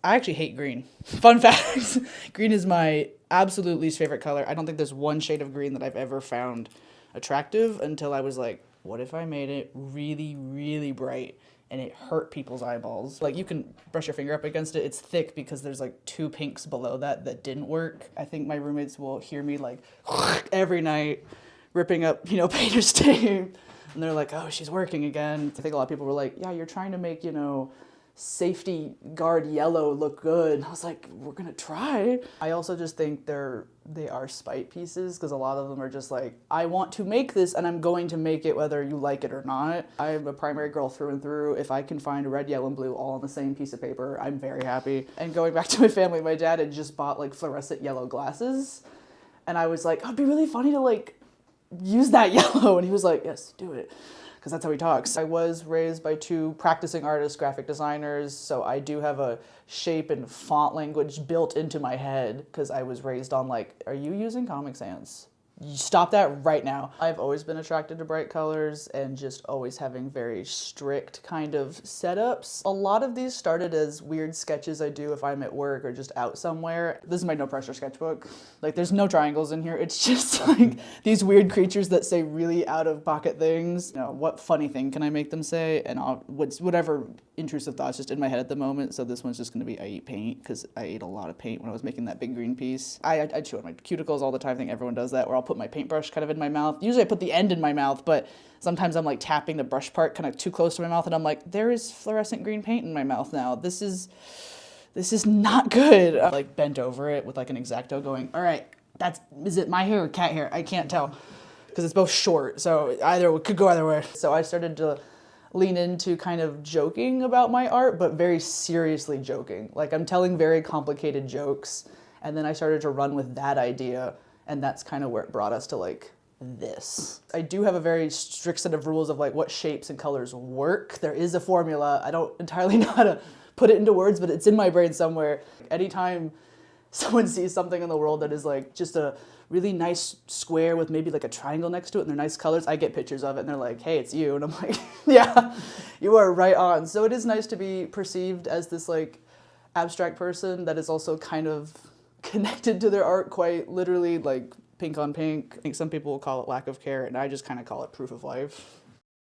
I actually hate green. Fun fact, green is my absolute least favorite color. I don't think there's one shade of green that I've ever found attractive until I was like, what if I made it really, really bright and it hurt people's eyeballs? Like, you can brush your finger up against it. It's thick because there's like 2 pinks below that didn't work. I think my roommates will hear me like every night ripping up, painter's tape. And they're like, oh, she's working again. I think a lot of people were like, yeah, you're trying to make, safety guard yellow look good. And I was like, we're gonna try. I also just think they are spite pieces, because a lot of them are just like, I want to make this and I'm going to make it whether you like it or not. I'm a primary girl through and through. If I can find red, yellow, and blue all on the same piece of paper, I'm very happy. And going back to my family, my dad had just bought like fluorescent yellow glasses. And I was like, oh, it'd be really funny to like use that yellow. And he was like, yes, do it. Because that's how he talks. I was raised by 2 practicing artists, graphic designers, so I do have a shape and font language built into my head, because I was raised on like, are you using Comic Sans? You stop that right now. I've always been attracted to bright colors and just always having very strict kind of setups. A lot of these started as weird sketches I do if I'm at work or just out somewhere. This is my no pressure sketchbook. Like, there's no triangles in here. It's just like these weird creatures that say really out of pocket things. What funny thing can I make them say? And whatever intrusive thoughts just in my head at the moment. So this one's just gonna be I eat paint, because I ate a lot of paint when I was making that big green piece. I chew on my cuticles all the time. I think everyone does that, where I'll put my paintbrush kind of in my mouth. Usually I put the end in my mouth, but sometimes I'm like tapping the brush part kind of too close to my mouth, and I'm like, there is fluorescent green paint in my mouth now. This is not good. I like bent over it with like an X-Acto going, all right, is it my hair or cat hair? I can't tell, because it's both short, so it could go either way. So I started to lean into kind of joking about my art, but very seriously joking. Like, I'm telling very complicated jokes, and then I started to run with that idea, and that's kind of where it brought us to like this. I do have a very strict set of rules of like what shapes and colors work. There is a formula. I don't entirely know how to put it into words, but it's in my brain somewhere. Anytime someone sees something in the world that is like just a really nice square with maybe like a triangle next to it and they're nice colors, I get pictures of it and they're like, hey, it's you. And I'm like, yeah, you are right on. So it is nice to be perceived as this like abstract person that is also kind of connected to their art quite literally, like pink on pink. I think some people will call it lack of care, and I just kind of call it proof of life.